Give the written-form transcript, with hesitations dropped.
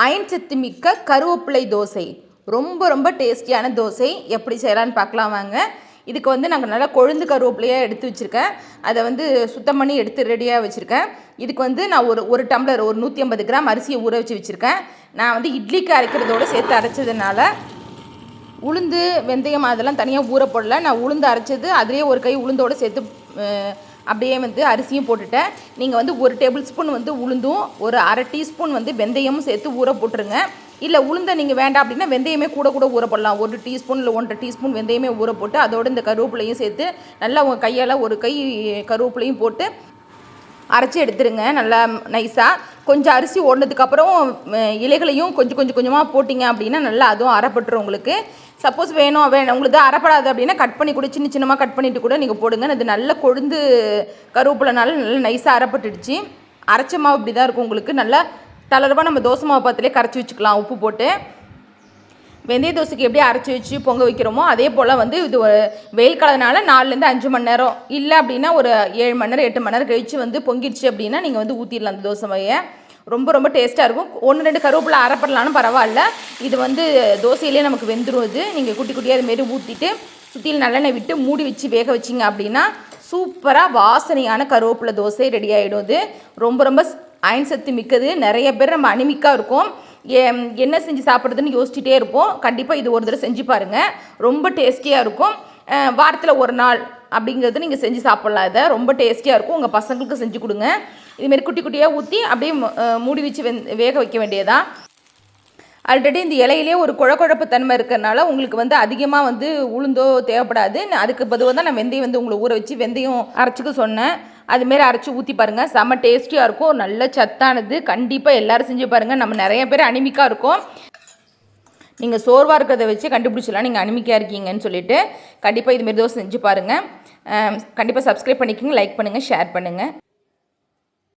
Iron சத்து மிக்க கருவேப்பிலை தோசை ரொம்ப ரொம்ப டேஸ்டியான தோசை எப்படி செய்யலான்னு பார்க்கலாம் வாங்க. இதுக்கு வந்து நாங்கள் நல்லா கொழுந்து கருவேப்பிலையாக எடுத்து வச்சுருக்கேன். அதை வந்து சுத்தம் பண்ணி எடுத்து ரெடியாக வச்சுருக்கேன். இதுக்கு வந்து நான் ஒரு டம்ளர் ஒரு 150 கிராம் அரிசியை ஊற வச்சு வச்சுருக்கேன். நான் வந்து இட்லிக்கு அரைக்கிறதோடு சேர்த்து அரைச்சதுனால உளுந்து வெந்தயம் அதெல்லாம் தனியாக ஊற போடல. நான் உளுந்து அரைச்சது அதிலே ஒரு கை உளுந்தோடு சேர்த்து அப்படியே வந்து அரிசியும் போட்டுட்டேன். நீங்கள் வந்து 1 டேபிள் ஸ்பூன் வந்து உளுந்தும் ஒரு அரை டீஸ்பூன் வந்து வெந்தயமும் சேர்த்து ஊற போட்டுருங்க. இல்லை உளுந்தை நீங்கள் வேண்டாம் அப்படின்னா வெந்தயமே கூட ஊற போடலாம். 1 டீஸ்பூன் இல்லை 1.5 டீஸ்பூன் வெந்தயமே ஊற போட்டு அதோடு இந்த கருவேப்பிலையும் சேர்த்து நல்லா உங்கள் கையால் ஒரு கை கருவேப்பிலையும் போட்டு அரைச்சி எடுத்துருங்க நல்லா நைஸாக. கொஞ்சம் அரிசி ஓடினதுக்கப்புறம் இலைகளையும் கொஞ்சமாக போட்டிங்க அப்படின்னா நல்லா அதுவும் அரைப்பட்டுரும் உங்களுக்கு. சப்போஸ் வேணும் உங்களுக்கு அரைப்படாது அப்படின்னா கட் பண்ணி கூட சின்னமாக கட் பண்ணிவிட்டு கூட நீங்கள் போடுங்க. அது நல்ல கொழுந்து கருவேப்பிலைனால நல்லா நைஸாக அரைப்பட்டுடுச்சு. அரைச்ச மாவு இப்படி தான் இருக்கும் உங்களுக்கு. நல்லா தளர்வாக நம்ம தோசை மாவு பாத்திலே கரைச்சி வச்சுக்கலாம் உப்பு போட்டு. வெந்தய தோசைக்கு எப்படி அரைச்சி வச்சு பொங்க வைக்கிறோமோ அதே போல் வந்து இது வெயில் காலனால 4லேருந்து 5 மணி நேரம் இல்லை அப்படின்னா ஒரு 7 மணி நேரம் 8 மணி நேரம் கழித்து வந்து பொங்கிடுச்சு அப்படின்னா நீங்கள் வந்து ஊற்றிடலாம் அந்த தோசை மையை. ரொம்ப டேஸ்ட்டாக இருக்கும். 1-2 கருவேப்பிலை அரைப்படலான்னு பரவாயில்ல. இது வந்து தோசையிலே நமக்கு வெந்துடும். இது நீங்கள் குட்டியாக அதுமாரி ஊற்றிட்டு சுற்றியில் நல்லெண்ணெய் விட்டு மூடி வச்சு வேக வச்சிங்க அப்படின்னா சூப்பராக வாசனையான கருவேப்பிலை தோசை ரெடி ஆகிடும். இது ரொம்ப அயன் சத்து மிக்கது. நிறைய பேர் நம்ம அனிமிக்காக இருக்கும், என்ன செஞ்சு சாப்பிட்றதுன்னு யோசிச்சுட்டே இருப்போம். கண்டிப்பாக இது ஒரு தடவை செஞ்சு பாருங்கள். ரொம்ப டேஸ்டியாக இருக்கும். வாரத்தில் ஒரு நாள் அப்படிங்கிறது நீங்கள் செஞ்சு சாப்பிட்லாம். இதை ரொம்ப டேஸ்டியாக இருக்கும். உங்கள் பசங்களுக்கு செஞ்சு கொடுங்க. இதுமாரி குட்டியாக ஊற்றி அப்படியே மூடி வச்சு வேக வைக்க வேண்டியதான். ஆல்ரெடி இந்த இலையிலே ஒரு குழப்பு தன்மை இருக்கிறதுனால உங்களுக்கு வந்து அதிகமாக வந்து உளுந்தோ தேவைப்படாது. அதுக்கு பொதுவாக தான் நான் வெந்தயம் வந்து உங்களை ஊற வச்சு வெந்தயம் அரைச்சிக்க சொன்னேன். அதுமாரி அரைச்சி ஊற்றி பாருங்கள். செம்ம டேஸ்டியாக இருக்கும். நல்ல சத்தானது. கண்டிப்பாக எல்லோரும் செஞ்சு பாருங்கள். நம்ம நிறைய பேர் அனிமிக்காக இருக்கும். நீங்கள் சோர்வாக இருக்கிறத வச்சு கண்டுபிடிச்சலாம் நீங்கள் அனிமிக்காக இருக்கீங்கன்னு சொல்லிட்டு கண்டிப்பாக இதுமாரி தோசை செஞ்சு பாருங்கள். கண்டிப்பாக சப்ஸ்கிரைப் பண்ணிக்கோங்க, லைக் பண்ணுங்கள், ஷேர் பண்ணுங்கள்.